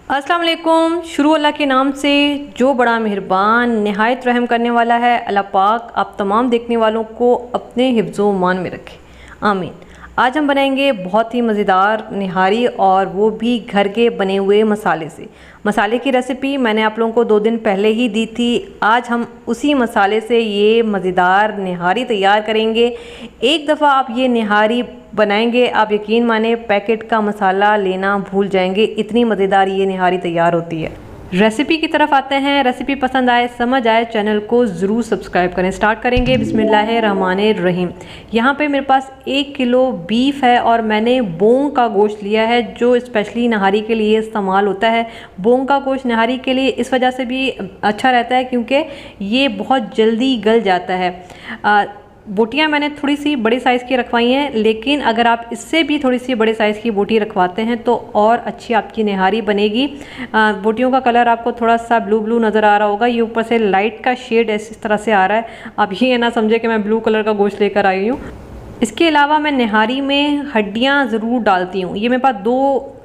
अस्सलाम वालेकुम। शुरू अल्लाह के नाम से जो बड़ा मेहरबान नहायत रहम करने वाला है। अल्लाह पाक आप तमाम देखने वालों को अपने हिफ्ज़ो मान में रखे, आमीन। आज हम बनाएंगे बहुत ही मज़ेदार निहारी, और वो भी घर के बने हुए मसाले से। मसाले की रेसिपी मैंने आप लोगों को 2 दिन पहले ही दी थी। आज हम उसी मसाले से ये मज़ेदार निहारी तैयार करेंगे। एक दफ़ा आप ये निहारी बनाएंगे, आप यकीन माने पैकेट का मसाला लेना भूल जाएंगे, इतनी मज़ेदार ये निहारी तैयार होती है। रेसिपी की तरफ आते हैं। रेसिपी पसंद आए, समझ आए, चैनल को ज़रूर सब्सक्राइब करें। स्टार्ट करेंगे बिस्मिल्लाहिर्रहमानिर्रहीम। यहाँ पे मेरे पास 1 किलो बीफ है और मैंने बोंग का गोश्त लिया है जो स्पेशली नहारी के लिए इस्तेमाल होता है। बोंग का गोश्त नहारी के लिए इस वजह से भी अच्छा रहता है क्योंकि ये बहुत जल्दी गल जाता है। बोटियाँ मैंने थोड़ी सी बड़ी साइज़ की रखवाई हैं, लेकिन अगर आप इससे भी थोड़ी सी बड़े साइज़ की बोटी रखवाते हैं तो और अच्छी आपकी निहारी बनेगी। बोटियों का कलर आपको थोड़ा सा ब्लू ब्लू नज़र आ रहा होगा। ये ऊपर से लाइट का शेड इस तरह से आ रहा है। आप ये ना समझे कि मैं ब्लू कलर का गोश्त लेकर आई हूँ। इसके अलावा मैं निहारी में हड्डियाँ ज़रूर डालती हूँ। ये मेरे पास 2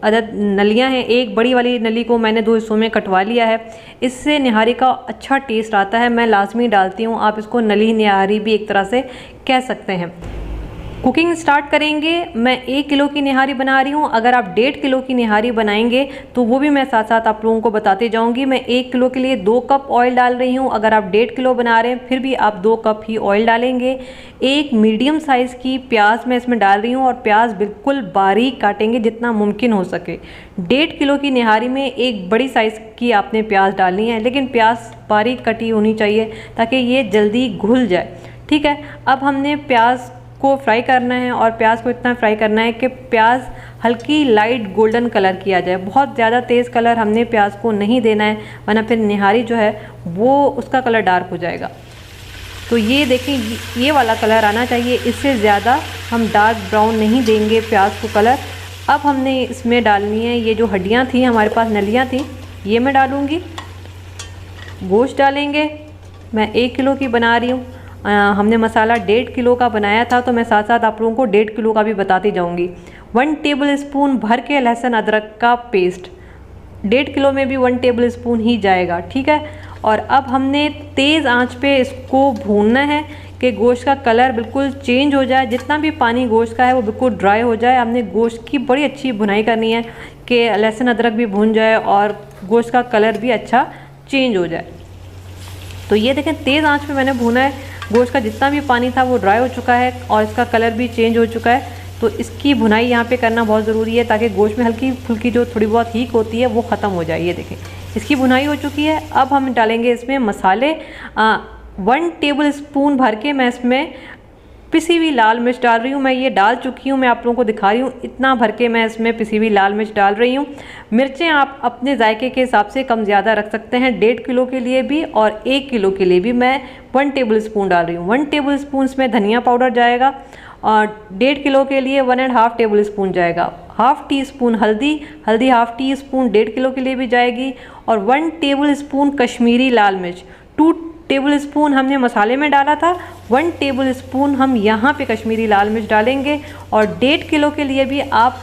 अदद नलियाँ हैं। एक बड़ी वाली नली को मैंने 2 हिस्सों में कटवा लिया है। इससे निहारी का अच्छा टेस्ट आता है। मैं लाजमी डालती हूँ। आप इसको नली निहारी भी एक तरह से कह सकते हैं। कुकिंग स्टार्ट करेंगे। मैं 1 किलो की निहारी बना रही हूँ। अगर आप 1.5 किलो की निहारी बनाएंगे तो वो भी मैं साथ साथ आप लोगों को बताते जाऊँगी। मैं 1 किलो के लिए 2 कप ऑयल डाल रही हूँ। अगर आप 1.5 किलो बना रहे हैं फिर भी आप 2 कप ही ऑयल डालेंगे। एक मीडियम साइज़ की प्याज मैं इसमें डाल रही हूँ और प्याज बिल्कुल बारीक काटेंगे जितना मुमकिन हो सके। 1.5 किलो की निहारी में एक बड़ी साइज़ की आपने प्याज डालनी है, लेकिन प्याज बारीक कटी होनी चाहिए ताकि ये जल्दी घुल जाए। ठीक है, अब हमने प्याज को फ्राई करना है और प्याज को इतना फ्राई करना है कि प्याज हल्की लाइट गोल्डन कलर की आ जाए। बहुत ज़्यादा तेज़ कलर हमने प्याज को नहीं देना है, वरना फिर निहारी जो है वो उसका कलर डार्क हो जाएगा। तो ये देखें, ये वाला कलर आना चाहिए, इससे ज़्यादा हम डार्क ब्राउन नहीं देंगे प्याज को कलर। अब हमने इसमें डालनी है ये जो हड्डियाँ थी, हमारे पास नलियाँ थी, ये मैं डालूँगी। गोश्त डालेंगे। मैं 1 किलो की बना रही हूँ। हमने मसाला 1.5 किलो का बनाया था, तो मैं साथ साथ आप लोगों को 1.5 किलो का भी बताती जाऊंगी। 1 टेबल स्पून भर के लहसुन अदरक का पेस्ट, 1.5 किलो में भी 1 टेबल स्पून ही जाएगा। ठीक है, और अब हमने तेज़ आंच पे इसको भूनना है कि गोश्त का कलर बिल्कुल चेंज हो जाए। जितना भी पानी गोश्त का है वो बिल्कुल ड्राई हो जाए। हमने गोश्त की बड़ी अच्छी भुनाई करनी है कि लहसुन अदरक भी भून जाए और गोश्त का कलर भी अच्छा चेंज हो जाए। तो ये देखें, तेज़ आंच पे मैंने भूना है। गोश्त का जितना भी पानी था वो ड्राई हो चुका है और इसका कलर भी चेंज हो चुका है। तो इसकी भुनाई यहाँ पे करना बहुत ज़रूरी है ताकि गोश्त में हल्की फुल्की जो थोड़ी बहुत हीट होती है वो ख़त्म हो जाए। ये देखें, इसकी भुनाई हो चुकी है। अब हम डालेंगे इसमें मसाले। 1 टेबल स्पून भर के मैं इसमें पिसी हुई लाल मिर्च डाल रही हूँ। मैं ये डाल चुकी हूँ, मैं आप लोगों को दिखा रही हूँ। इतना भर के मैं इसमें पिसी हुई लाल मिर्च डाल रही हूँ। मिर्चें आप अपने जायके के हिसाब से कम ज़्यादा रख सकते हैं। 1.5 किलो के लिए भी और 1 किलो के लिए भी मैं 1 टेबल स्पून डाल रही हूँ। 1 टेबल स्पून इसमें धनिया पाउडर जाएगा और 1.5 किलो के लिए 1.5 टेबल स्पून जाएगा। हाफ़ टी स्पून हल्दी, हाफ़ टी स्पून 1.5 किलो के लिए भी जाएगी। और 1 टेबल स्पून कश्मीरी लाल मिर्च, 2 टेबल स्पून हमने मसाले में डाला था, 1 टेबल स्पून हम यहाँ पे कश्मीरी लाल मिर्च डालेंगे। और 1.5 किलो के लिए भी आप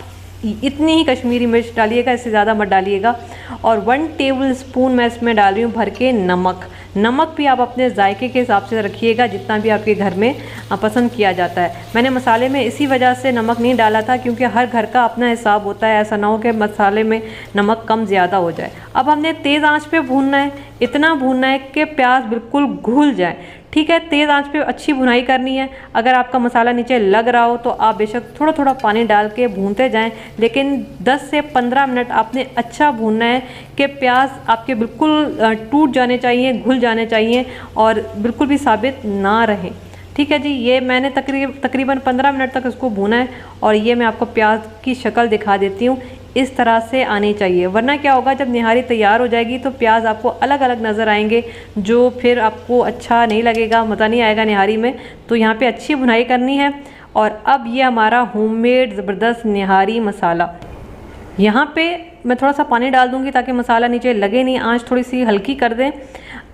इतनी ही कश्मीरी मिर्च डालिएगा, इससे ज़्यादा मत डालिएगा। और 1 टेबल स्पून मैं इसमें डाल रही हूँ भर के नमक। नमक भी आप अपने जायके के हिसाब से रखिएगा, जितना भी आपके घर में पसंद किया जाता है। मैंने मसाले में इसी वजह से नमक नहीं डाला था क्योंकि हर घर का अपना हिसाब होता है। ऐसा ना हो कि मसाले में नमक कम ज़्यादा हो जाए। अब हमने तेज़ आंच पे भूनना है, इतना भूनना है कि प्याज बिल्कुल घुल जाए। ठीक है, तेज़ आंच पे अच्छी भुनाई करनी है। अगर आपका मसाला नीचे लग रहा हो तो आप बेशक थोड़ा थोड़ा पानी डाल के भूनते जाएं, लेकिन 10 से 15 मिनट आपने अच्छा भूनना है कि प्याज आपके बिल्कुल टूट जाने चाहिए, घुल जाने चाहिए और बिल्कुल भी साबित ना रहे। ठीक है जी, ये मैंने तकरीबन 15 मिनट तक इसको भूना है और ये मैं आपको प्याज की शक्ल दिखा देती हूँ। इस तरह से आनी चाहिए, वरना क्या होगा, जब निहारी तैयार हो जाएगी तो प्याज आपको अलग अलग नज़र आएंगे जो फिर आपको अच्छा नहीं लगेगा, मज़ा नहीं आएगा निहारी में। तो यहाँ पे अच्छी भुनाई करनी है। और अब ये हमारा होममेड ज़बरदस्त निहारी मसाला, यहाँ पे मैं थोड़ा सा पानी डाल दूँगी ताकि मसाला नीचे लगे नहीं। आँच थोड़ी सी हल्की कर दें।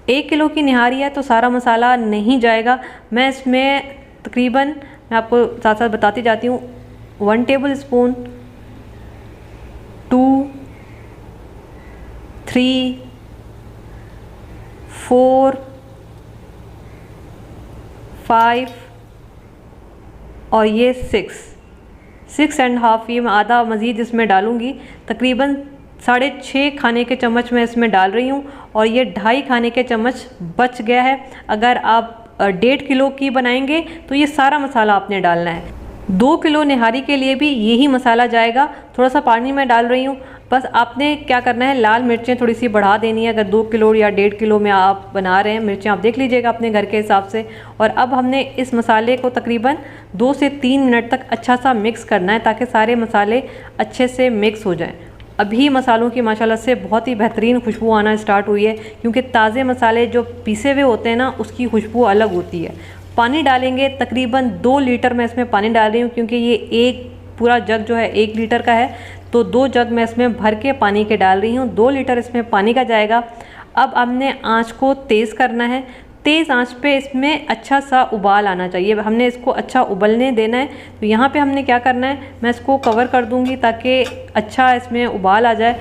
1 किलो की निहारी है तो सारा मसाला नहीं जाएगा। मैं इसमें तकरीबन, मैं आपको साथ साथ बताती जाती हूँ, 1 टेबल स्पून, 2 3, 4, 5 और ये 6.5। ये मैं आधा मज़ीद इसमें डालूँगी। तकरीबन 6.5 खाने के चम्मच मैं इसमें डाल रही हूँ और ये 2.5 खाने के चम्मच बच गया है। अगर आप 1.5 किलो की बनाएंगे तो ये सारा मसाला आपने डालना है। 2 किलो निहारी के लिए भी यही मसाला जाएगा। थोड़ा सा पानी मैं डाल रही हूँ। बस आपने क्या करना है, लाल मिर्चें थोड़ी सी बढ़ा देनी है। अगर 2 किलो या 1.5 किलो में आप बना रहे हैं, मिर्चें आप देख लीजिएगा अपने घर के हिसाब से। और अब हमने इस मसाले को तकरीबन 2 से 3 मिनट तक अच्छा सा मिक्स करना है ताकि सारे मसाले अच्छे से मिक्स हो जाएं। अभी मसालों की माशाल्लाह से बहुत ही बेहतरीन खुशबू आना स्टार्ट हुई है, क्योंकि ताज़े मसाले जो पीसे हुए होते हैं ना, उसकी खुशबू अलग होती है। पानी डालेंगे, तकरीबन 2 लीटर मैं इसमें पानी डाल रही हूँ, क्योंकि ये एक पूरा जग जो है 1 लीटर का है, तो 2 जग मैं इसमें भर के पानी के डाल रही हूँ। 2 लीटर इसमें पानी का जाएगा। अब हमने आँच को तेज़ करना है। तेज़ आंच पे इसमें अच्छा सा उबाल आना चाहिए। हमने इसको अच्छा उबलने देना है। तो यहाँ पे हमने क्या करना है, मैं इसको कवर कर दूँगी ताकि अच्छा इसमें उबाल आ जाए।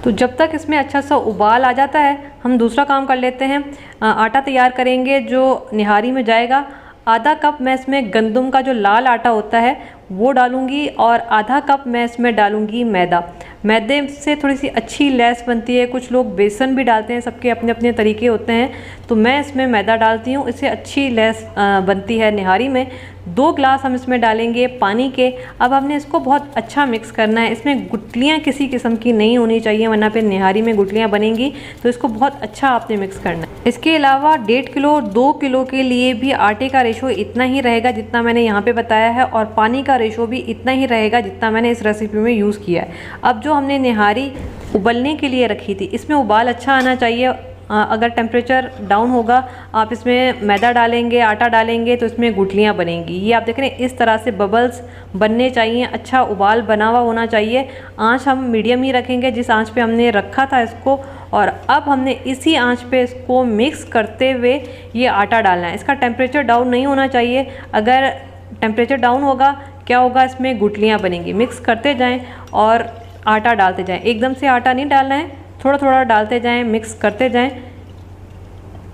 तो जब तक इसमें अच्छा सा उबाल आ जाता है, हम दूसरा काम कर लेते हैं। आटा तैयार करेंगे जो निहारी में जाएगा। आधा कप मैं इसमें गंदम का जो लाल आटा होता है वो डालूंगी और आधा कप मैं इसमें डालूंगी मैदा। मैदे से थोड़ी सी अच्छी लैस बनती है। कुछ लोग बेसन भी डालते हैं, सबके अपने अपने तरीके होते हैं। तो मैं इसमें मैदा डालती हूँ, इससे अच्छी लैस बनती है निहारी में। 2 ग्लास हम इसमें डालेंगे पानी के। अब हमने इसको बहुत अच्छा मिक्स करना है। इसमें गुठलियाँ किसी किस्म की नहीं होनी चाहिए, वरना फिर निहारी में गुठलियाँ बनेंगी। तो इसको बहुत अच्छा आपने मिक्स करना है। इसके अलावा 1.5 किलो 2 किलो के लिए भी आटे का रेशो इतना ही रहेगा जितना मैंने यहाँ पे बताया है, और पानी का रेशो भी इतना ही रहेगा जितना मैंने इस रेसिपी में यूज़ किया है। अब जो हमने निहारी उबलने के लिए रखी थी, इसमें उबाल अच्छा आना चाहिए। अगर टेम्परेचर डाउन होगा, आप इसमें मैदा डालेंगे, आटा डालेंगे, तो इसमें गुठलियाँ बनेंगी। ये आप देख रहे हैं, इस तरह से बबल्स बनने चाहिए, अच्छा उबाल बना हुआ होना चाहिए। आंच हम मीडियम ही रखेंगे जिस आंच पे हमने रखा था इसको। और अब हमने इसी आंच पे इसको मिक्स करते हुए ये आटा डालना है। इसका टेम्परेचर डाउन नहीं होना चाहिए। अगर टेम्परेचर डाउन होगा, क्या होगा, इसमें गुठलियाँ बनेंगी। मिक्स करते जाएँ और आटा डालते जाएँ। एकदम से आटा नहीं डालना है, थोड़ा थोड़ा डालते जाएं, मिक्स करते जाएं।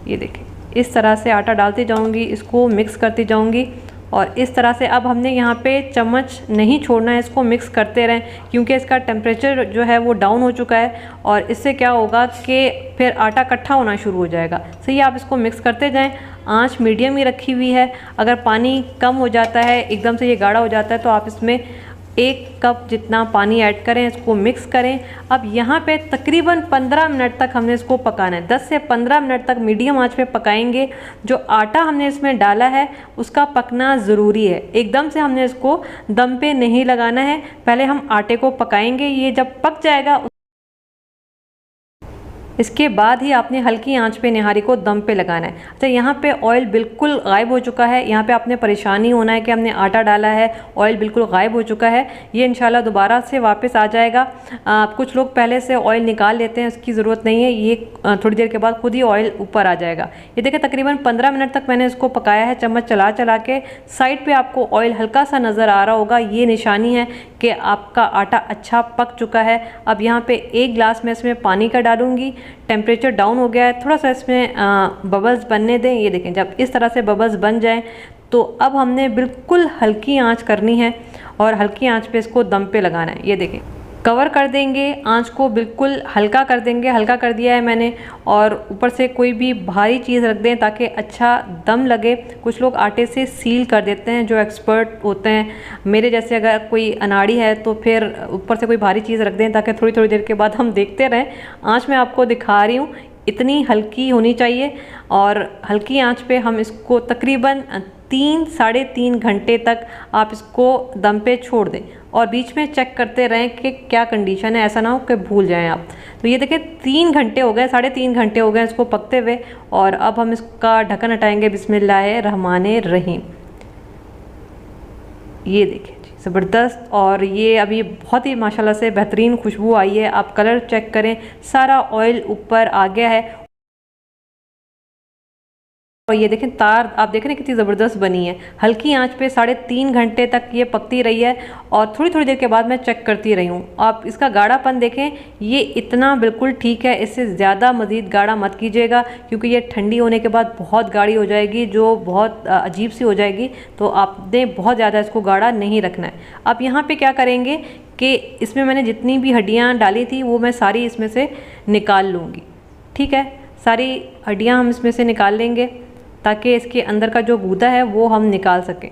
ये देखें, इस तरह से आटा डालती जाऊंगी, इसको मिक्स करती जाऊंगी। और इस तरह से अब हमने यहाँ पे चम्मच नहीं छोड़ना है, इसको मिक्स करते रहें, क्योंकि इसका टेम्परेचर जो है वो डाउन हो चुका है। और इससे क्या होगा कि फिर आटा इकट्ठा होना शुरू हो जाएगा। सही, आप इसको मिक्स करते जाएं। आंच मीडियम ही रखी हुई है। अगर पानी कम हो जाता है, एकदम से ये गाढ़ा हो जाता है, तो आप इसमें 1 कप जितना पानी ऐड करें, इसको मिक्स करें। अब यहाँ पे तकरीबन 15 मिनट तक हमने इसको पकाना है। 10 से 15 मिनट तक मीडियम आंच पे पकाएंगे। जो आटा हमने इसमें डाला है उसका पकना ज़रूरी है। एकदम से हमने इसको दम पे नहीं लगाना है, पहले हम आटे को पकाएंगे। ये जब पक जाएगा, इसके बाद ही आपने हल्की आंच पे निहारी को दम पे लगाना है। अच्छा, यहाँ पे ऑयल बिल्कुल गायब हो चुका है। यहाँ पे आपने परेशानी होना है कि हमने आटा डाला है, ऑयल बिल्कुल गायब हो चुका है। ये इंशाल्लाह दोबारा से वापस आ जाएगा। कुछ लोग पहले से ऑयल निकाल लेते हैं, उसकी ज़रूरत नहीं है। ये थोड़ी देर के बाद खुद ही ऑयल ऊपर आ जाएगा। ये देखिए, तकरीबन 15 मिनट तक मैंने इसको पकाया है, चम्मच चला चला के। साइड पर आपको ऑयल हल्का सा नज़र आ रहा होगा, ये निशानी है कि आपका आटा अच्छा पक चुका है। अब यहाँ पे 1 गिलास में इसमें पानी का डालूंगी। टेम्परेचर डाउन हो गया है, थोड़ा सा इसमें बबल्स बनने दें। ये देखें, जब इस तरह से बबल्स बन जाएं, तो अब हमने बिल्कुल हल्की आंच करनी है और हल्की आंच पे इसको दम पे लगाना है। ये देखें, कवर कर देंगे, आंच को बिल्कुल हल्का कर देंगे। हल्का कर दिया है मैंने, और ऊपर से कोई भी भारी चीज़ रख दें ताकि अच्छा दम लगे। कुछ लोग आटे से सील कर देते हैं, जो एक्सपर्ट होते हैं। मेरे जैसे अगर कोई अनाड़ी है तो फिर ऊपर से कोई भारी चीज़ रख दें ताकि थोड़ी थोड़ी देर के बाद हम देखते रहें। आंच मैं आपको दिखा रही हूँ, इतनी हल्की होनी चाहिए। और हल्की आंच पे हम इसको तकरीबन 3 - 3.5 घंटे तक आप इसको दम पे छोड़ दें, और बीच में चेक करते रहें कि क्या कंडीशन है। ऐसा ना हो कि भूल जाएं आप। तो ये देखें, 3 घंटे हो गए, 3.5 घंटे हो गए इसको पकते हुए। और अब हम इसका ढक्कन हटाएंगे। बिस्मिल्लाहिर्रहमानिर्रहीम। ये देखें जी, ज़बरदस्त। और ये अभी बहुत ही माशाल्लाह से बेहतरीन खुशबू आई है। आप कलर चेक करें, सारा ऑयल ऊपर आ गया है। और ये देखें तार, आप देख रहे हैं कितनी ज़बरदस्त बनी है। हल्की आंच पे 3.5 घंटे तक ये पकती रही है और थोड़ी थोड़ी देर के बाद मैं चेक करती रही हूँ। आप इसका गाढ़ापन देखें, ये इतना बिल्कुल ठीक है। इससे ज़्यादा मज़ीद गाढ़ा मत कीजिएगा क्योंकि ये ठंडी होने के बाद बहुत गाढ़ी हो जाएगी, जो बहुत अजीब सी हो जाएगी। तो आपने बहुत ज़्यादा इसको गाढ़ा नहीं रखना है। अब यहाँ पर क्या करेंगे कि इसमें मैंने जितनी भी हड्डियाँ डाली थी वो मैं सारी इसमें से निकाल लूँगी। ठीक है, सारी हड्डियाँ हम इसमें से निकाल लेंगे ताकि इसके अंदर का जो गूदा है वो हम निकाल सकें।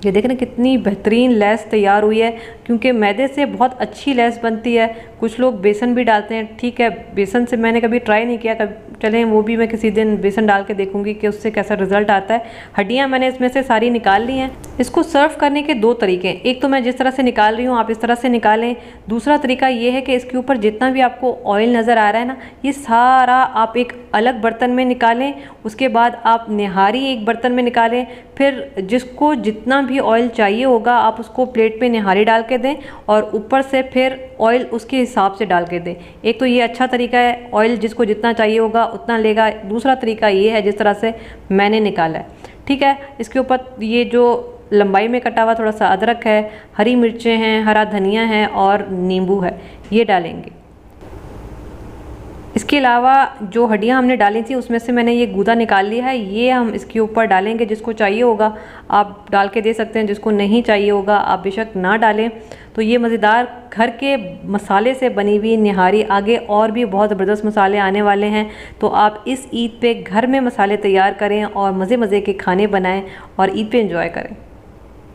ये देख रहे हैं कितनी बेहतरीन लैस तैयार हुई है, क्योंकि मैदे से बहुत अच्छी लैस बनती है। कुछ लोग बेसन भी डालते हैं, ठीक है, बेसन से मैंने कभी ट्राई नहीं किया, कभी चलें वो भी मैं किसी दिन बेसन डाल के देखूंगी कि उससे कैसा रिजल्ट आता है। हड्डियां मैंने इसमें से सारी निकाल ली हैं। इसको सर्व करने के 2 तरीके हैं। एक तो मैं जिस तरह से निकाल रही हूँ आप इस तरह से निकालें। दूसरा तरीका ये है कि इसके ऊपर जितना भी आपको ऑयल नज़र आ रहा है ना, ये सारा आप एक अलग बर्तन में निकालें। उसके बाद आप निहारी एक बर्तन में निकालें। फिर जिसको जितना भी ऑयल चाहिए होगा आप उसको प्लेट पे निहारी डाल के दें और ऊपर से फिर ऑयल उसके हिसाब से डाल के दें। एक तो ये अच्छा तरीका है, ऑयल जिसको जितना चाहिए होगा उतना लेगा। दूसरा तरीका ये है जिस तरह से मैंने निकाला है। ठीक है, इसके ऊपर ये जो लंबाई में कटा हुआ थोड़ा सा अदरक है, हरी मिर्चें हैं, हरा धनिया है और नींबू है, ये डालेंगे। इसके अलावा जो हड्डियाँ हमने डाली थी उसमें से मैंने ये गूदा निकाल लिया है, ये हम इसके ऊपर डालेंगे। जिसको चाहिए होगा आप डाल के दे सकते हैं, जिसको नहीं चाहिए होगा आप बेशक ना डालें। तो ये मज़ेदार घर के मसाले से बनी हुई निहारी, आगे और भी बहुत ज़बरदस्त मसाले आने वाले हैं। तो आप इस ईद पे घर में मसाले तैयार करें और मज़े मज़े के खाने बनाएं और ईद पे एंजॉय करें।